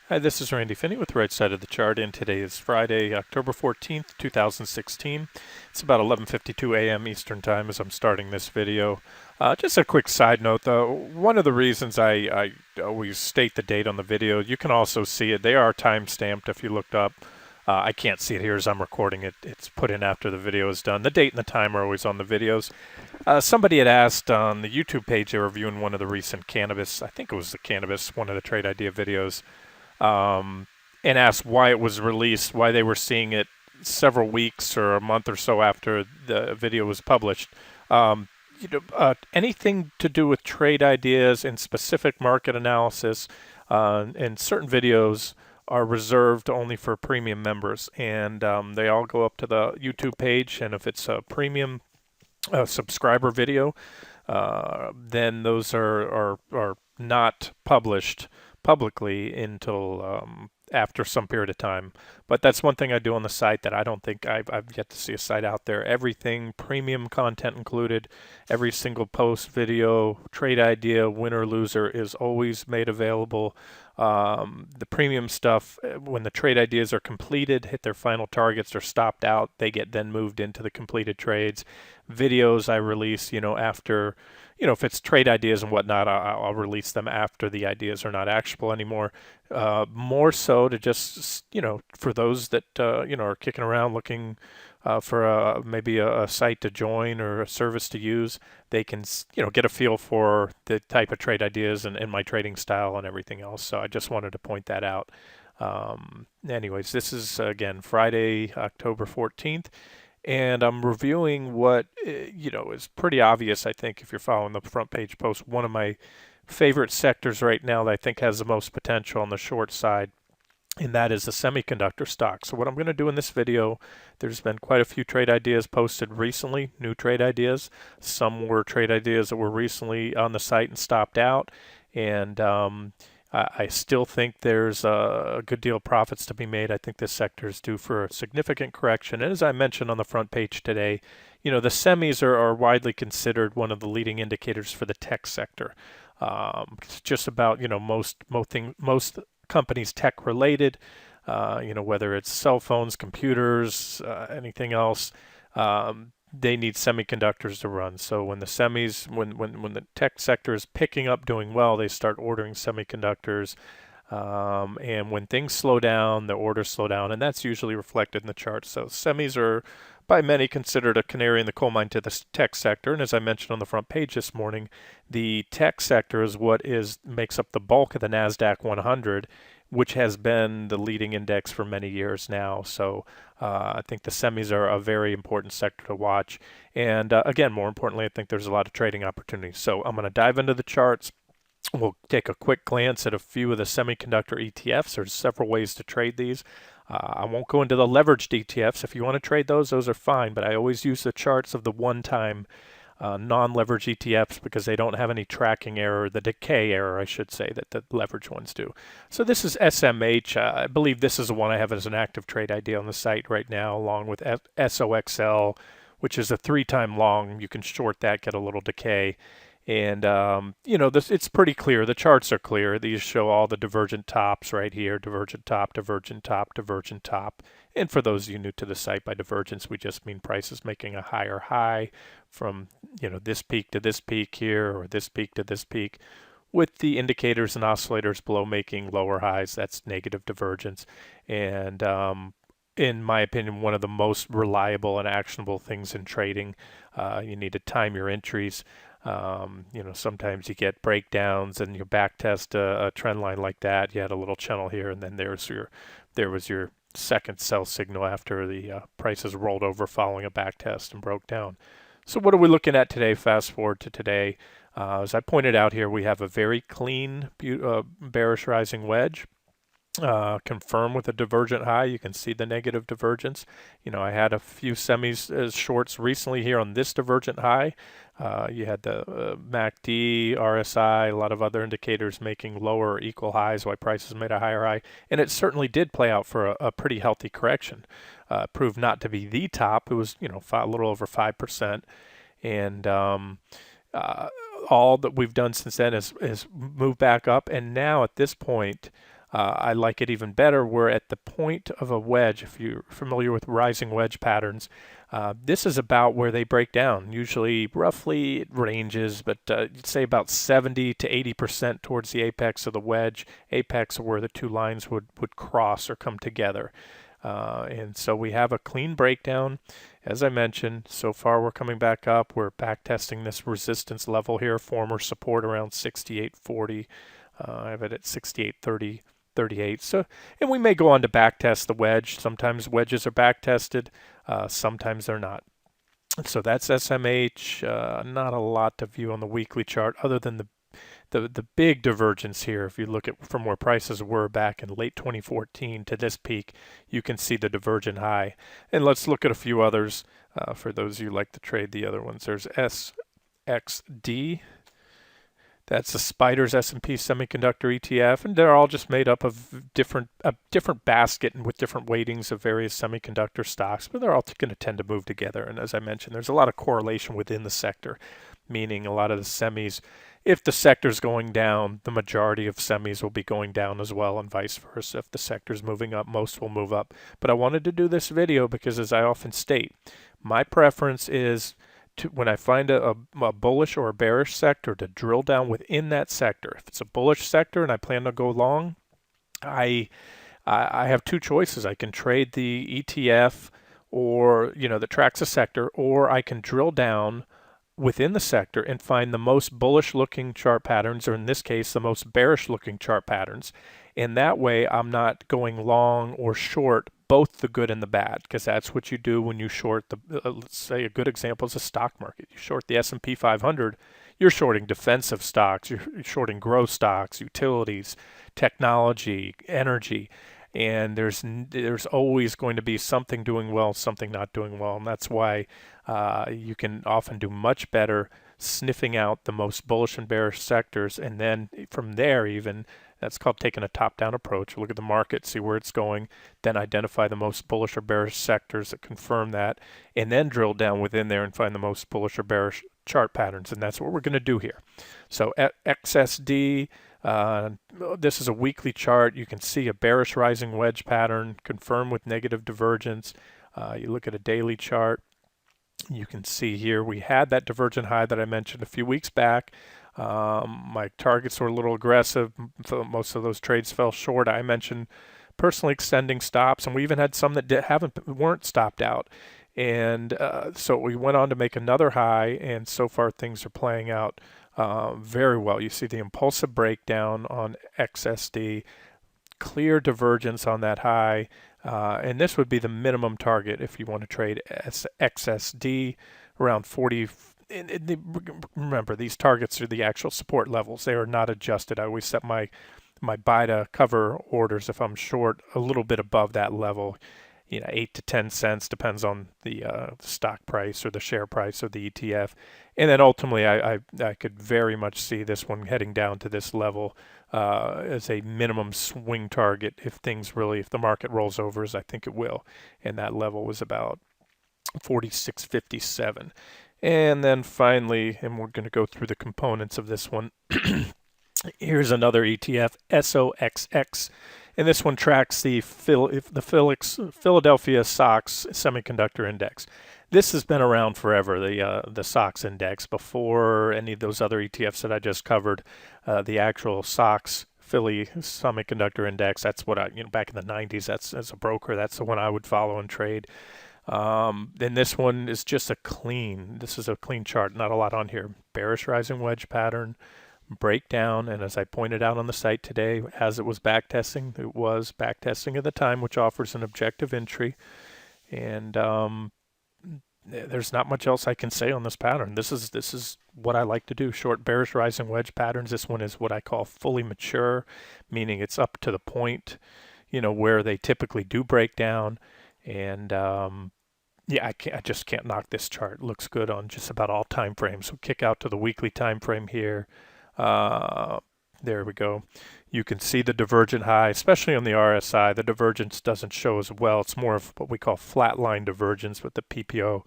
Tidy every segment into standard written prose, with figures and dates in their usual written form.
Hi, this is Randy Finney with the Right Side of the Chart, and today is Friday, October 14th, 2016. It's about 11:52 a.m. Eastern Time as I'm starting this video. Just a quick side note, though. One of the reasons I always state the date on the video, you can also see it. They are time-stamped if you looked up. I can't see it here as I'm recording it. It's put in after the video is done. The date and the time are always on the videos. Somebody had asked on the YouTube page, they were reviewing one of the recent cannabis, I think it was the cannabis, one of the trade idea videos, and asked why it was released, why they were seeing it several weeks or a month or so after the video was published. Anything to do with trade ideas and specific market analysis and certain videos are reserved only for premium members, and they all go up to the YouTube page, and if it's a premium subscriber video, then those are not published publicly until after some period of time. But that's one thing I do on the site that I don't think I've yet to see a site out there. Everything, premium content included, every single post, video, trade idea, winner, loser is always made available. The premium stuff, when the trade ideas are completed, hit their final targets, or stopped out, they get then moved into the completed trades. Videos I release, after, if it's trade ideas and whatnot, I'll release them after the ideas are not actionable anymore. More so to just, for those that, are kicking around looking for maybe a site to join or a service to use, they can, get a feel for the type of trade ideas and my trading style and everything else. So I just wanted to point that out. Anyways, this is, again, Friday, October 14th. And I'm reviewing what, is pretty obvious, I think, if you're following the front page post. One of my favorite sectors right now that I think has the most potential on the short side, and that is the semiconductor stock. So what I'm going to do in this video, there's been quite a few trade ideas posted recently, new trade ideas. Some were trade ideas that were recently on the site and stopped out. And I still think there's a good deal of profits to be made. I think this sector is due for a significant correction. And as I mentioned on the front page today, the semis are widely considered one of the leading indicators for the tech sector. It's just about, most companies tech related, whether it's cell phones, computers, anything else. They need semiconductors to run. So when the semis, when the tech sector is picking up, doing well, they start ordering semiconductors. And when things slow down, the orders slow down, and that's usually reflected in the chart. So semis are by many considered a canary in the coal mine to the tech sector. And as I mentioned on the front page this morning, the tech sector is what makes up the bulk of the NASDAQ 100, which has been the leading index for many years now. So I think the semis are a very important sector to watch. And again, more importantly, I think there's a lot of trading opportunities. So I'm going to dive into the charts. We'll take a quick glance at a few of the semiconductor ETFs. There's several ways to trade these. I won't go into the leveraged ETFs. If you want to trade those are fine, but I always use the charts of the one-time non-leverage ETFs because they don't have any tracking error, the decay error, I should say, that the leverage ones do. So this is SMH. I believe this is the one I have as an active trade idea on the site right now, along with SOXL, which is a 3-time long. You can short that, get a little decay. And, it's pretty clear. The charts are clear. These show all the divergent tops right here, divergent top, divergent top, divergent top. And for those of you new to the site, by divergence, we just mean prices making a higher high from, this peak to this peak here, or this peak to this peak, with the indicators and oscillators below making lower highs. That's negative divergence. And, in my opinion, one of the most reliable and actionable things in trading. You need to time your entries. Sometimes you get breakdowns and you back test a trend line like that. You had a little channel here, and then there was your second sell signal after the prices rolled over following a back test and broke down. So what are we looking at today? Fast forward to today. As I pointed out here, we have a very clean bearish rising wedge. Confirm with a divergent high. You can see the negative divergence. I had a few semis as shorts recently here on this divergent high. You had the MACD, RSI, a lot of other indicators making lower or equal highs while prices made a higher high. And it certainly did play out for a pretty healthy correction. Proved not to be the top. It was, a little over 5%. And all that we've done since then is move back up. And now at this point, I like it even better. We're at the point of a wedge. If you're familiar with rising wedge patterns, this is about where they break down. Usually, roughly, it ranges, but you'd say about 70 to 80% towards the apex of the wedge. Apex where the two lines would cross or come together. And so we have a clean breakdown. As I mentioned, so far we're coming back up. We're back testing this resistance level here, former support around 68.40. I have it at 68.30. 38. So, and we may go on to back test the wedge. Sometimes wedges are back tested, sometimes they're not. So that's SMH. Not a lot to view on the weekly chart, other than the big divergence here. If you look at from where prices were back in late 2014 to this peak, you can see the divergent high. And let's look at a few others for those of you who like to trade the other ones. There's SXD. That's the Spider's S&P Semiconductor ETF, and they're all just made up of a different basket and with different weightings of various semiconductor stocks, but they're all going to tend to move together. And as I mentioned, there's a lot of correlation within the sector, meaning a lot of the semis, if the sector's going down, the majority of semis will be going down as well, and vice versa. If the sector's moving up, most will move up. But I wanted to do this video because, as I often state, my preference is when I find a bullish or a bearish sector, to drill down within that sector. If it's a bullish sector and I plan to go long, I have two choices. I can trade the ETF, or that tracks a sector, or I can drill down within the sector and find the most bullish looking chart patterns, or in this case the most bearish looking chart patterns. And that way I'm not going long or short both the good and the bad, because that's what you do when you short the, let's say a good example is the stock market. You short the S&P 500, you're shorting defensive stocks, you're shorting growth stocks, utilities, technology, energy, and there's always going to be something doing well, something not doing well, and that's why you can often do much better sniffing out the most bullish and bearish sectors, and then from there even, that's called taking a top-down approach. Look at the market, see where it's going, then identify the most bullish or bearish sectors that confirm that, and then drill down within there and find the most bullish or bearish chart patterns, and that's what we're going to do here. So XSD, this is a weekly chart. You can see a bearish rising wedge pattern confirmed with negative divergence. You look at a daily chart, you can see here we had that divergent high that I mentioned a few weeks back. My targets were a little aggressive. Most of those trades fell short. I mentioned personally extending stops, and we even had some that weren't stopped out. And so we went on to make another high, and so far things are playing out very well. You see the impulsive breakdown on XSD, clear divergence on that high, and this would be the minimum target if you want to trade XSD around 40. Remember, these targets are the actual support levels. They are not adjusted. I always set my buy to cover orders if I'm short a little bit above that level, 8 to 10 cents, depends on the stock price or the share price of the ETF. And then ultimately, I could very much see this one heading down to this level as a minimum swing target if the market rolls over, as I think it will. And that level was about 46.57. And then finally, and we're going to go through the components of this one, here's another ETF, SOXX, and this one tracks the Philadelphia SOXX Semiconductor Index. This has been around forever, the SOXX index, before any of those other ETFs that I just covered. The actual SOXX Philly Semiconductor Index, that's what back in the 90s, that's as a broker, that's the one I would follow and trade. Then this one is just this is a clean chart, not a lot on here. Bearish rising wedge pattern, breakdown, and as I pointed out on the site today, as it was backtesting at the time, which offers an objective entry. And there's not much else I can say on this pattern. This is what I like to do, short bearish rising wedge patterns. This one is what I call fully mature, meaning it's up to the point, where they typically do break down. And I just can't knock this chart. It looks good on just about all time frames. So kick out to the weekly time frame here. There we go. You can see the divergent high, especially on the RSI. The divergence doesn't show as well. It's more of what we call flat line divergence, with the PPO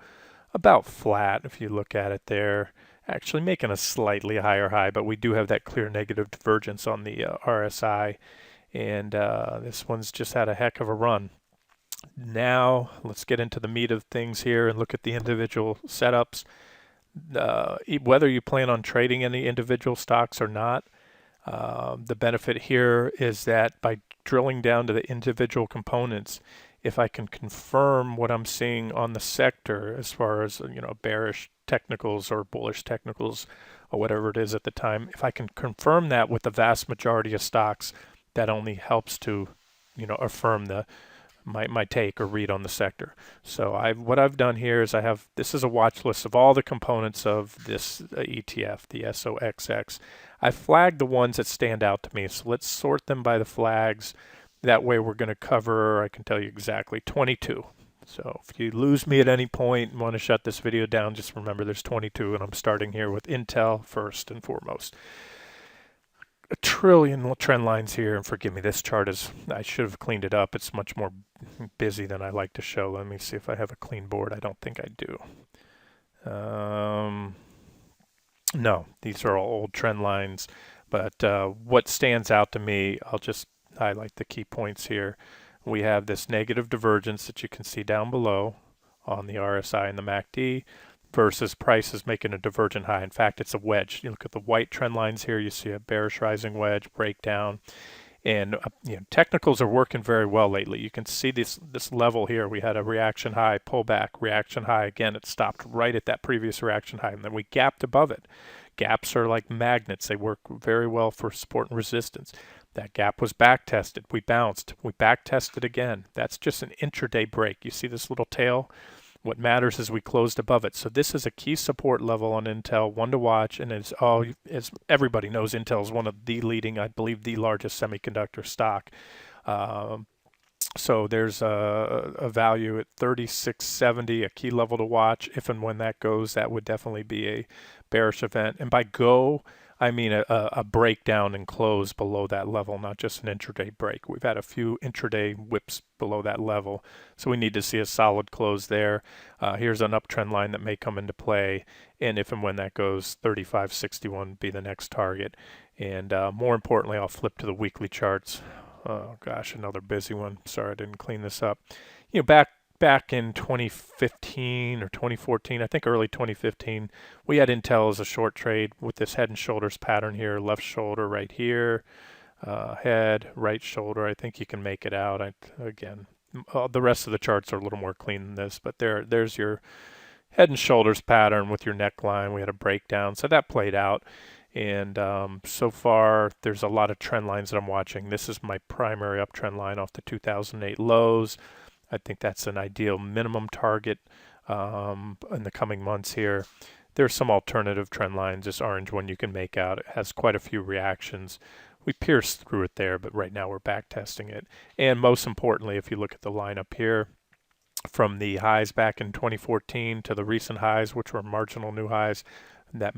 about flat if you look at it there. Actually making a slightly higher high, but we do have that clear negative divergence on the RSI. and this one's just had a heck of a run. Now let's get into the meat of things here and look at the individual setups. Whether you plan on trading any individual stocks or not, the benefit here is that by drilling down to the individual components, if I can confirm what I'm seeing on the sector as far as bearish technicals or bullish technicals or whatever it is at the time, if I can confirm that with the vast majority of stocks, that only helps to affirm my take or read on the sector. So what I've done here is this is a watch list of all the components of this ETF, the SOXX. I flagged the ones that stand out to me, so let's sort them by the flags. That way we're going to cover, I can tell you exactly, 22. So if you lose me at any point and want to shut this video down, just remember there's 22, and I'm starting here with Intel first and foremost. A trillion trend lines here, and forgive me, this chart I should have cleaned it up. It's much more busy than I like to show. Let me see if I have a clean board. I don't think I do. No, these are all old trend lines, but what stands out to me, I'll just highlight the key points here. We have this negative divergence that you can see down below on the RSI and the MACD, versus prices making a divergent high. In fact, it's a wedge. You look at the white trend lines here, you see a bearish rising wedge breakdown, and technicals are working very well lately. You can see this level here. We had a reaction high, pullback, reaction high again. It stopped right at that previous reaction high, and then we gapped above it. Gaps are like magnets. They work very well for support and resistance. That gap was back tested. We bounced. We back tested again. That's just an intraday break. You see this little tail? What matters is we closed above it. So this is a key support level on Intel, one to watch, and as everybody knows, Intel is one of the leading, I believe, the largest semiconductor stock. So there's a value at 3670, a key level to watch. If and when that goes, that would definitely be a bearish event. And by go, I mean a breakdown and close below that level, not just an intraday break. We've had a few intraday whips below that level, so we need to see a solid close there. Here's an uptrend line that may come into play, and if and when that goes, 3561 would be the next target. And more importantly, I'll flip to the weekly charts. Oh gosh, another busy one. Sorry I didn't clean this up. Back in 2015 or 2014, I think early 2015, we had Intel as a short trade with this head and shoulders pattern here, left shoulder right here, head, right shoulder. I think you can make it out. Again, the rest of the charts are a little more clean than this, but there's your head and shoulders pattern with your neckline. We had a breakdown, so that played out. And so far, there's a lot of trend lines that I'm watching. This is my primary uptrend line off the 2008 lows. I think that's an ideal minimum target in the coming months here. There's some alternative trend lines. This orange one you can make out. It has quite a few reactions. We pierced through it there, but right now we're back testing it. And most importantly, if you look at the line up here, from the highs back in 2014 to the recent highs, which were marginal new highs, that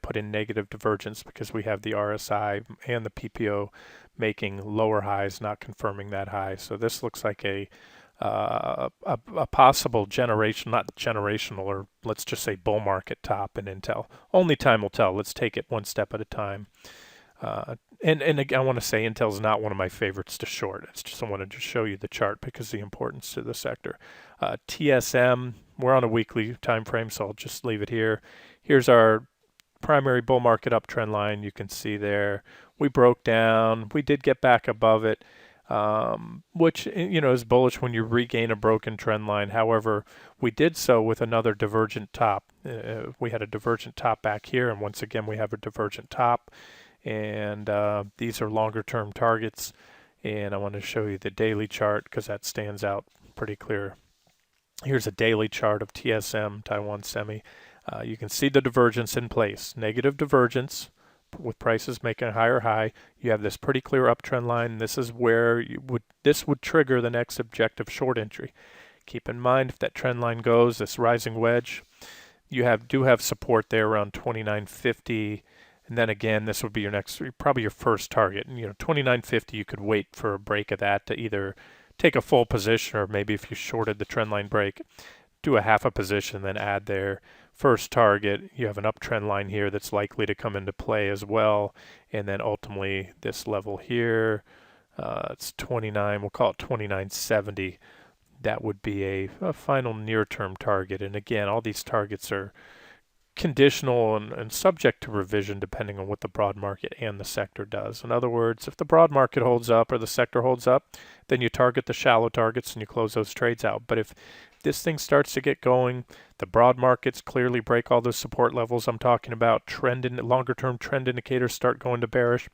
put in negative divergence because we have the RSI and the PPO making lower highs, not confirming that high. So this looks like a possible not generational, or let's just say bull market top in Intel. Only time will tell. Let's take it one step at a time. And I want to say Intel is not one of my favorites to short. It's just I wanted to show you the chart because of the importance to the sector. TSM, we're on a weekly time frame, so I'll just leave it here. Here's our primary bull market uptrend line. You can see there we broke down. We did get back above it, which is bullish when you regain a broken trend line. However, we did so with another divergent top. We had a divergent top back here, and once again we have a divergent top. And these are longer term targets, and I want to show you the daily chart because that stands out pretty clear. Here's a daily chart of TSM, Taiwan Semi. You can see the divergence in place. Negative divergence with prices making a higher high. You have this pretty clear uptrend line. This is where this would trigger the next objective short entry. Keep in mind, if that trend line goes, this rising wedge, you do have support there around 2950. And then again, this would be probably your first target. And 2950, you could wait for a break of that to either take a full position, or maybe if you shorted the trend line break, do a half a position, then add their first target. You have an uptrend line here that's likely to come into play as well. And then ultimately this level here, It's 29. We'll call it 29.70. That would be a final near-term target. And again, all these targets are conditional and subject to revision depending on what the broad market and the sector does. In other words, if the broad market holds up or the sector holds up, then you target the shallow targets and you close those trades out. But if this thing starts to get going, the broad markets clearly break all those support levels I'm talking about, longer-term trend indicators start going to bearish,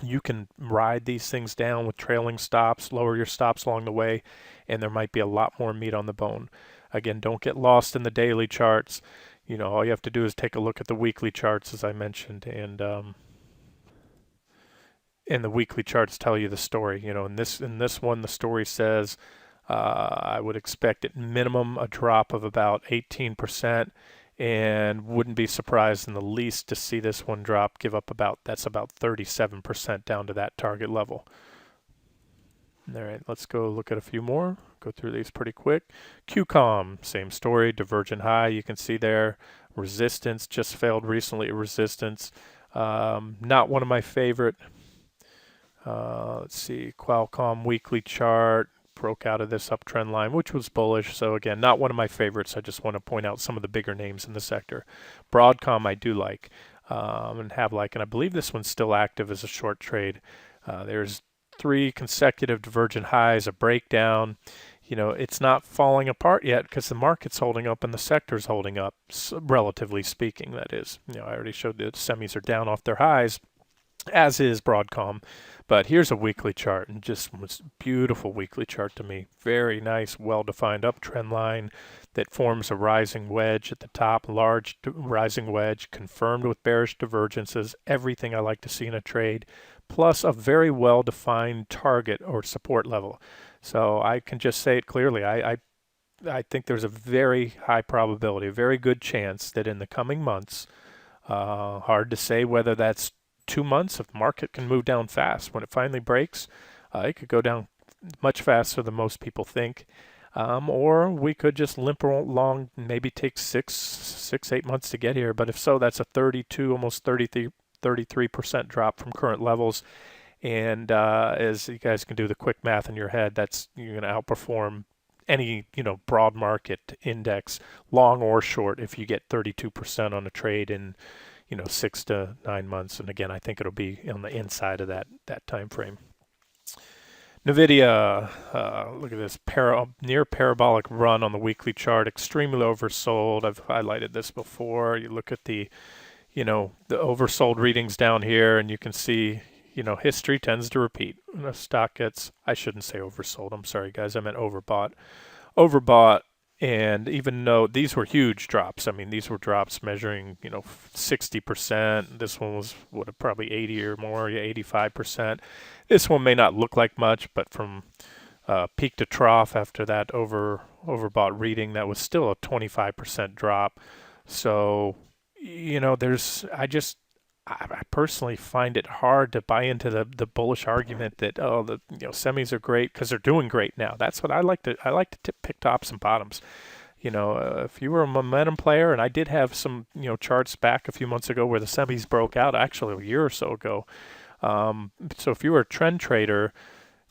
you can ride these things down with trailing stops, lower your stops along the way, and there might be a lot more meat on the bone. Again, don't get lost in the daily charts. You know, all you have to do is take a look at the weekly charts, as I mentioned, and the weekly charts tell you the story. You know, in this one, the story says I would expect at minimum a drop of about 18%, and wouldn't be surprised in the least to see this one drop, that's about 37% down to that target level. All right, let's go look at a few more. Go through these pretty quick. QCOM, same story, divergent high. You can see there, resistance just failed recently at resistance. Not one of my favorite. Let's see, Qualcomm weekly chart broke out of this uptrend line, which was bullish. So again, not one of my favorites. I just want to point out some of the bigger names in the sector. Broadcom I do like and have liked, and I believe this one's still active as a short trade. There's 3 consecutive divergent highs, a breakdown. You know, it's not falling apart yet because the market's holding up and the sector's holding up, relatively speaking, that is. You know, I already showed that semis are down off their highs, as is Broadcom. But here's a weekly chart, and just was beautiful weekly chart to me. Very nice, well-defined uptrend line that forms a rising wedge at the top, large rising wedge, confirmed with bearish divergences, everything I like to see in a trade, plus a very well-defined target or support level. So I can just say it clearly. I think there's a very high probability, a very good chance that in the coming months, hard to say whether that's 2 months, if the market can move down fast. When it finally breaks, it could go down much faster than most people think. Or we could just limp along, maybe take 8 months to get here. But if so, that's a 32, almost 33% drop from current levels. And as you guys can do the quick math in your head, you're going to outperform any broad market index, long or short, if you get 32% on a trade in 6 to 9 months. And again, I think it'll be on the inside of that time frame. NVIDIA, look at this near parabolic run on the weekly chart, extremely oversold. I've highlighted this before. You look at the oversold readings down here, and you can see, history tends to repeat. When a stock gets, I shouldn't say oversold, I'm sorry guys, I meant overbought. And even though these were huge drops, I mean, these were drops measuring, 60%. This one was probably 80 or more, 85%. This one may not look like much, but from peak to trough after that overbought reading, that was still a 25% drop. So, I personally find it hard to buy into the bullish argument that semis are great because they're doing great now. That's what I like to pick tops and bottoms. If you were a momentum player, and I did have some charts back a few months ago where the semis broke out, actually a year or so ago. So if you were a trend trader,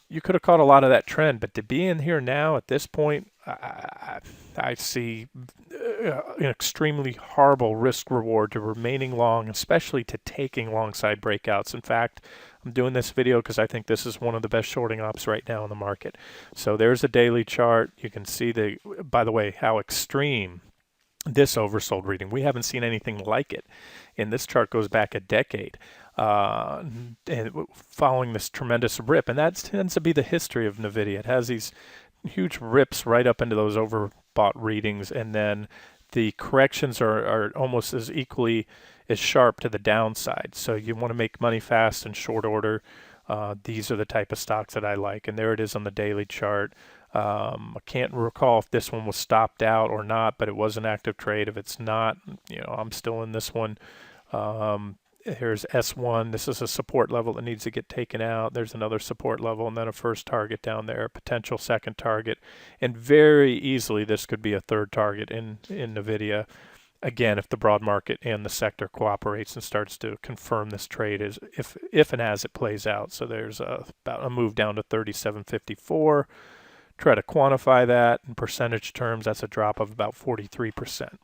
you could have caught a lot of that trend. But to be in here now at this point, I see an extremely horrible risk reward to remaining long, especially to taking long side breakouts. In fact, I'm doing this video because I think this is one of the best shorting ops right now in the market. So there's a daily chart. You can see by the way, how extreme this oversold reading. We haven't seen anything like it. And this chart goes back a decade. And following this tremendous rip, and that tends to be the history of NVIDIA. It has these huge rips right up into those overbought readings, and then the corrections are almost as equally as sharp to the downside. So you want to make money fast and short order. These are the type of stocks that I like, and there it is on the daily chart. I can't recall if this one was stopped out or not, but it was an active trade. If it's not, I'm still in this one. Here's S1. This is a support level that needs to get taken out. There's another support level, and then a first target down there, potential second target. And very easily, this could be a third target in NVIDIA. again, if the broad market and the sector cooperates and starts to confirm this trade is if and as it plays out. So there's about a move down to 37.54. Try to quantify that in percentage terms. That's a drop of about 43%.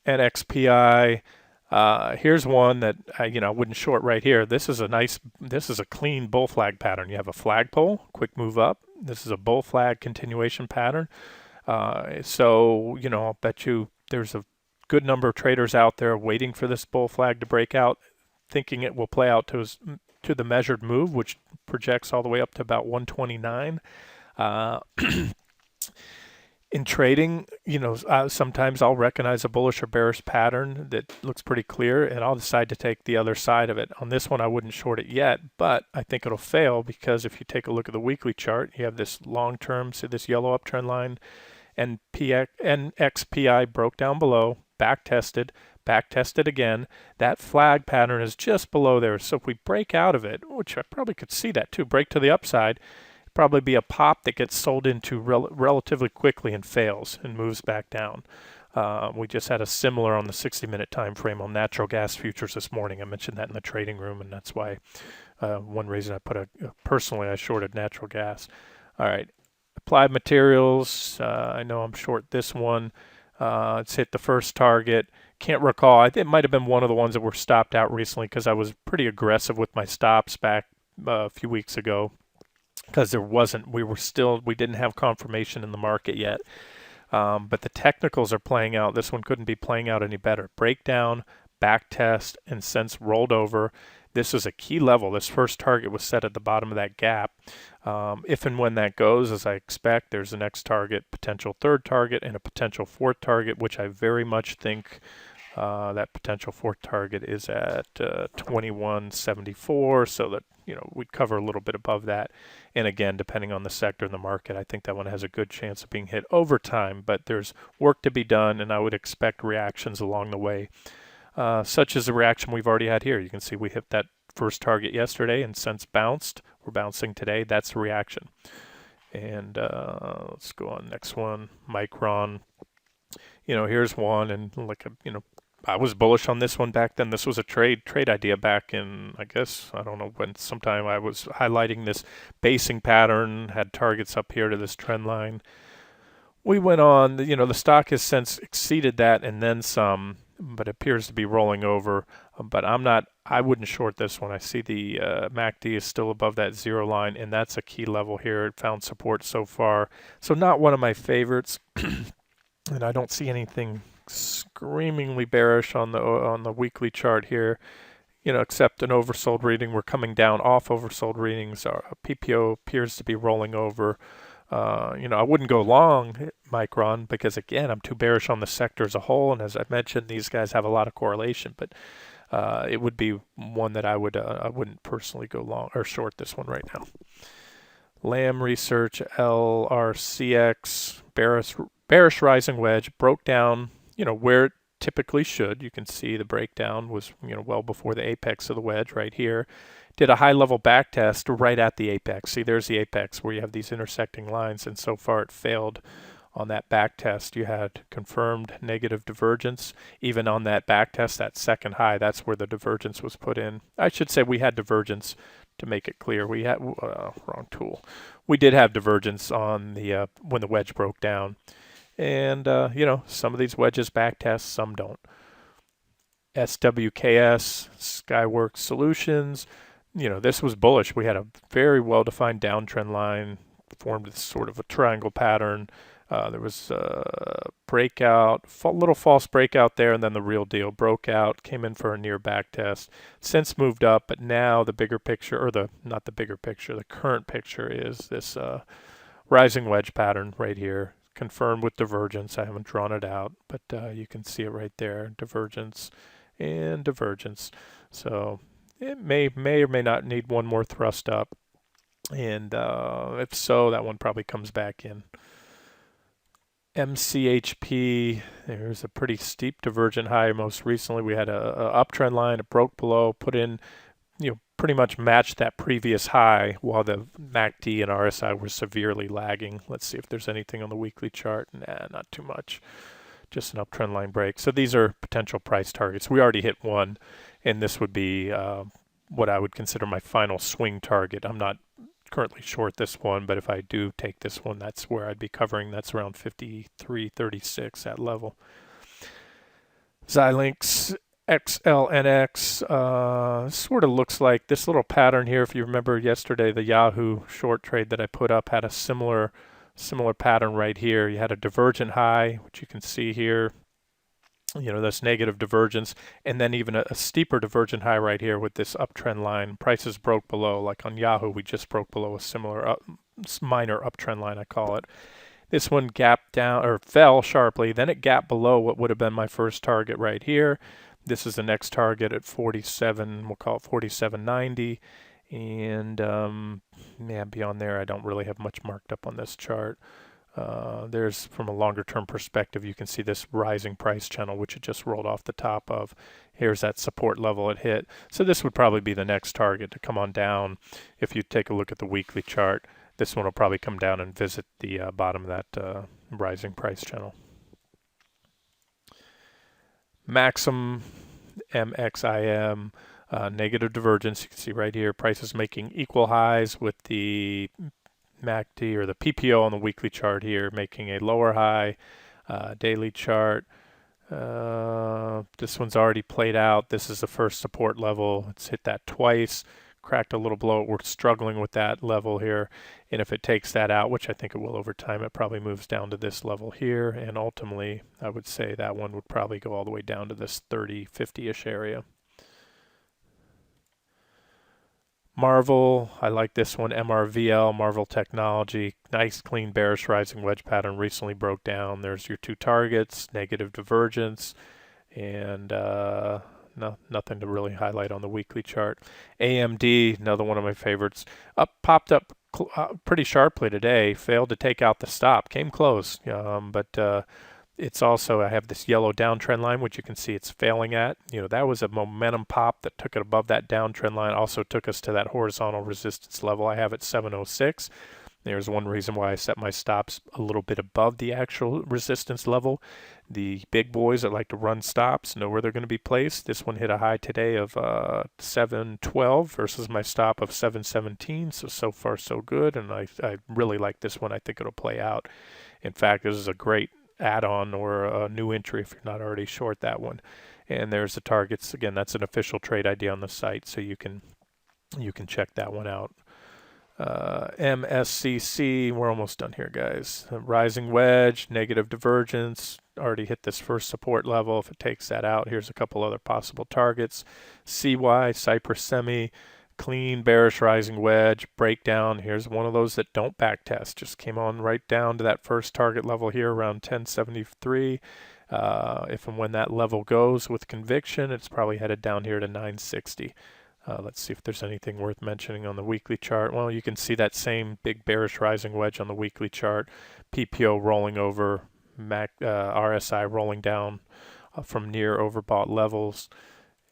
NXPI. Here's one that I wouldn't short right here. This is a clean bull flag pattern. You have a flagpole, quick move up. This is a bull flag continuation pattern. So I'll bet you there's a good number of traders out there waiting for this bull flag to break out, thinking it will play out to the measured move, which projects all the way up to about 129. In trading, sometimes I'll recognize a bullish or bearish pattern that looks pretty clear, and I'll decide to take the other side of it. On this one, I wouldn't short it yet, but I think it'll fail because if you take a look at the weekly chart, you have this long-term, so this yellow uptrend line, and NXPI broke down below, back-tested again. That flag pattern is just below there. So if we break out of it, which I probably could see that too, break to the upside, probably be a pop that gets sold into relatively quickly and fails and moves back down. We just had a similar on the 60-minute time frame on natural gas futures this morning. I mentioned that in the trading room, and that's why one reason I personally I shorted natural gas. All right, Applied Materials. I know I'm short this one. It's hit the first target. Can't recall. It might have been one of the ones that were stopped out recently because I was pretty aggressive with my stops back a few weeks ago. Because we didn't have confirmation in the market yet. But the technicals are playing out. This one couldn't be playing out any better. Breakdown, back test, and since rolled over. This is a key level. This first target was set at the bottom of that gap. If and when that goes, as I expect, there's a next target, potential third target, and a potential fourth target, which I very much think that potential fourth target is at 2174, so that we'd cover a little bit above that. And again, depending on the sector and the market, I think that one has a good chance of being hit over time, but there's work to be done, and I would expect reactions along the way, such as the reaction we've already had here. You can see we hit that first target yesterday and since bounced. We're bouncing today. That's the reaction. And let's go on next one. Micron. Here's one, and I was bullish on this one back then. This was a trade idea back in, I guess, I don't know when, sometime I was highlighting this basing pattern, had targets up here to this trend line. We went on, the stock has since exceeded that and then some, but appears to be rolling over. But I wouldn't short this one. I see the MACD is still above that zero line, and that's a key level here. It found support so far. So not one of my favorites, and I don't see anything screamingly bearish on the weekly chart here, except an oversold reading. We're coming down off oversold readings. Our PPO appears to be rolling over. I wouldn't go long Micron because, again, I'm too bearish on the sector as a whole, and as I mentioned, these guys have a lot of correlation, but it would be one that I wouldn't personally go long or short this one right now. Lam Research, LRCX, bearish rising wedge, broke down where it typically should. You can see the breakdown was well before the apex of the wedge right here. Did a high level back test right at the apex. See, there's the apex where you have these intersecting lines, and so far it failed on that back test. You had confirmed negative divergence. Even on that back test, that second high, that's where the divergence was put in. I should say we had divergence to make it clear. We had wrong tool. We did have divergence on the when the wedge broke down. And, some of these wedges back test, some don't. SWKS, Skyworks Solutions, this was bullish. We had a very well-defined downtrend line, formed sort of a triangle pattern. There was a breakout, little false breakout there, and then the real deal broke out, came in for a near back test, since moved up, but now the bigger picture, or the current picture is this rising wedge pattern right here. Confirmed with divergence. I haven't drawn it out, but you can see it right there. Divergence and divergence. So it may or may not need one more thrust up. And if so, that one probably comes back in. MCHP, there's a pretty steep divergent high. Most recently, we had a uptrend line. It broke below, put in, pretty much matched that previous high while the MACD and RSI were severely lagging. Let's see if there's anything on the weekly chart. Nah, not too much. just an uptrend line break. So these are potential price targets. We already hit one, and this would be what I would consider my final swing target. I'm not currently short this one, but if I do take this one, that's where I'd be covering. That's around 53.36, that level. Xilinx XLNX sort of looks like this little pattern here. If you remember yesterday, the Yahoo short trade that I put up had a similar pattern right here. You had a divergent high, which you can see here. That's negative divergence, and then even a steeper divergent high right here with this uptrend line. Prices broke below, like on Yahoo, we just broke below a similar minor uptrend line, I call it. This one gapped down or fell sharply, then it gapped below what would have been my first target right here. This is the next target at 47, we'll call it 47.90, and beyond there I don't really have much marked up on this chart. There's, from a longer term perspective, you can see this rising price channel, which it just rolled off the top of. Here's that support level it hit. So this would probably be the next target to come on down. If you take a look at the weekly chart, this one will probably come down and visit the bottom of that rising price channel. Maxim, MXIM, negative divergence. You can see right here, prices making equal highs with the MACD or the PPO on the weekly chart here, making a lower high. Daily chart. This one's already played out. This is the first support level. It's hit that twice. Cracked a little below it. We're struggling with that level here, and if it takes that out, which I think it will over time, it probably moves down to this level here, and ultimately I would say that one would probably go all the way down to this 30-50-ish area. Marvel, I like this one, MRVL, Marvel Technology, nice clean bearish rising wedge pattern, recently broke down. There's your two targets, negative divergence, and nothing to really highlight on the weekly chart. AMD, another one of my favorites, popped up pretty sharply today, failed to take out the stop, came close, but it's also, I have this yellow downtrend line, which you can see it's failing at. That was a momentum pop that took it above that downtrend line, also took us to that horizontal resistance level I have at 706. There's one reason why I set my stops a little bit above the actual resistance level. The big boys that like to run stops know where they're going to be placed. This one hit a high today of 712 versus my stop of 717. So far so good, and I really like this one. I think it'll play out. In fact, this is a great add-on or a new entry if you're not already short that one. And there's the targets. Again, that's an official trade ID on the site, so you can check that one out. MSCC, we're almost done here, guys. Rising wedge, negative divergence, already hit this first support level. If it takes that out, here's a couple other possible targets. CY, Cypress Semi, clean bearish rising wedge, breakdown. Here's one of those that don't back test, just came on right down to that first target level here around 1073. If and when that level goes with conviction, it's probably headed down here to 960. Let's see if there's anything worth mentioning on the weekly chart. Well, you can see that same big bearish rising wedge on the weekly chart. PPO rolling over, RSI rolling down from near overbought levels.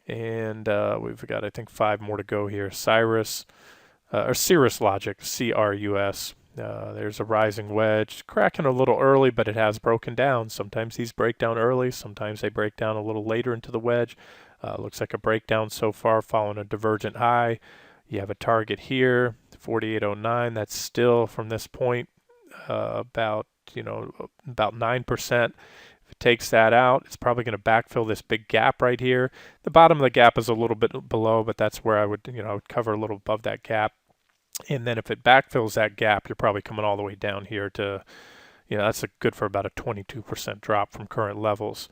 And we've got, I think, 5 more to go here. Cirrus Logic, CRUS. There's a rising wedge, cracking a little early, but it has broken down. Sometimes these break down early, sometimes they break down a little later into the wedge. Looks like a breakdown so far, following a divergent high. You have a target here, 4809. That's still from this point about 9%. If it takes that out, it's probably going to backfill this big gap right here. The bottom of the gap is a little bit below, but that's where I would cover a little above that gap. And then if it backfills that gap, you're probably coming all the way down here to, that's good for about a 22% drop from current levels.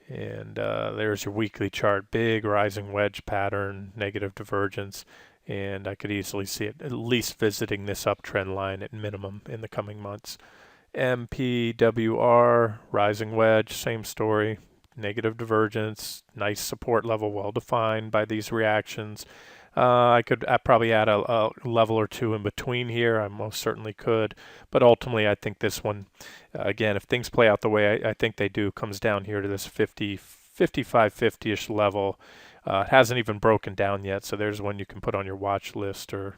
And there's your weekly chart, big rising wedge pattern, negative divergence, and I could easily see it at least visiting this uptrend line at minimum in the coming months. MPWR, rising wedge, same story, negative divergence, nice support level, well defined by these reactions. I probably add a level or two in between here. I most certainly could, but ultimately I think this one, again, if things play out the way I think they do, comes down here to this 55-50-ish level. It hasn't even broken down yet, so there's one you can put on your watch list, or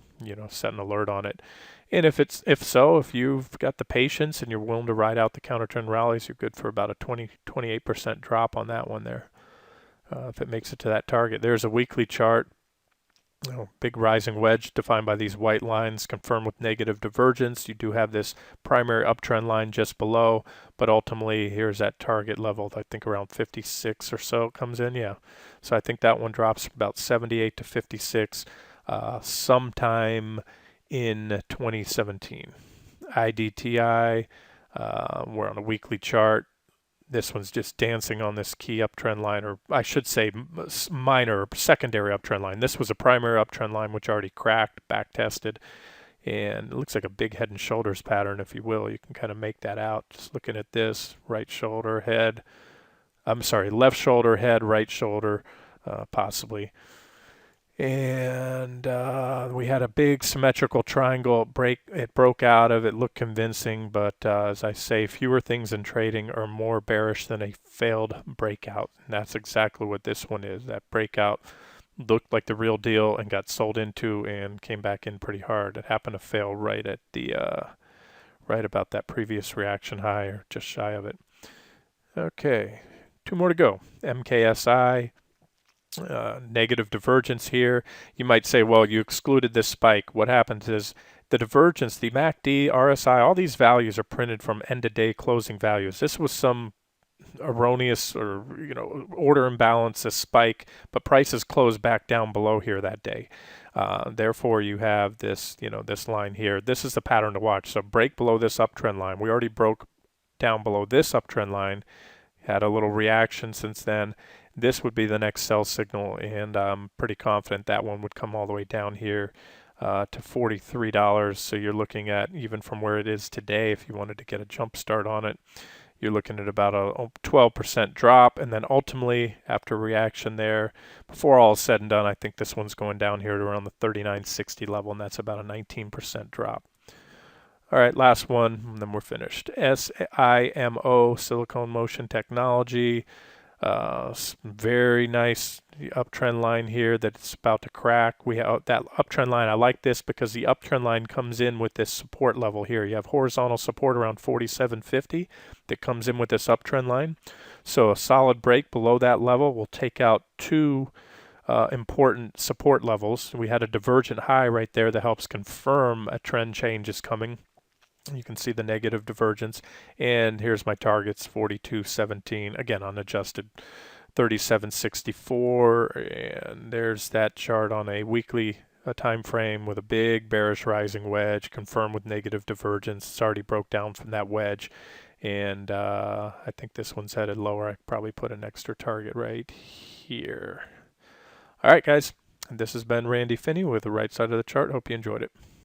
set an alert on it. And if you've got the patience and you're willing to ride out the counter trend rallies, you're good for about a 28% drop on that one there. If it makes it to that target. There's a weekly chart. Big rising wedge defined by these white lines, confirmed with negative divergence. You do have this primary uptrend line just below, but ultimately here's that target level. I think around 56 or so comes in. Yeah, so I think that one drops about 78 to 56 sometime in 2017. IDTI, we're on a weekly chart. This one's just dancing on this key uptrend line, or I should say minor secondary uptrend line. This was a primary uptrend line which already cracked, back tested, and it looks like a big head and shoulders pattern, if you will. You can kind of make that out just looking at this. Right shoulder, head. I'm sorry, left shoulder, head, right shoulder, possibly. And we had a big symmetrical triangle break. It broke out of it, looked convincing, but as I say, fewer things in trading are more bearish than a failed breakout. And that's exactly what this one is. That breakout looked like the real deal and got sold into and came back in pretty hard. It happened to fail right at the right about that previous reaction high, or just shy of it. Okay, 2 more to go. MKSI. Negative divergence here. You might say, well, you excluded this spike. What happens is the divergence, the MACD, RSI, all these values are printed from end-of-day closing values. This was some erroneous or order imbalance, a spike, but prices closed back down below here that day. Therefore, you have this, this line here. This is the pattern to watch. So break below this uptrend line. We already broke down below this uptrend line. Had a little reaction since then. This would be the next sell signal, and I'm pretty confident that one would come all the way down here to $43. So you're looking at, even from where it is today, if you wanted to get a jump start on it, you're looking at about a 12% drop. And then ultimately, after reaction there, before all is said and done, I think this one's going down here to around the 39.60 level, and that's about a 19% drop. All right, last one, and then we're finished. SIMO, Silicone Motion Technology. Very nice uptrend line here that's about to crack. We have that uptrend line. I like this because the uptrend line comes in with this support level here. You have horizontal support around 47.50 that comes in with this uptrend line. So a solid break below that level will take out 2 important support levels. We had a divergent high right there that helps confirm a trend change is coming. You can see the negative divergence, and here's my targets: 42.17, again unadjusted, 37.64, and there's that chart on a weekly time frame with a big bearish rising wedge, confirmed with negative divergence. It's already broke down from that wedge, and I think this one's headed lower. I could probably put an extra target right here. All right, guys, this has been Randy Finney with the right side of the chart. Hope you enjoyed it.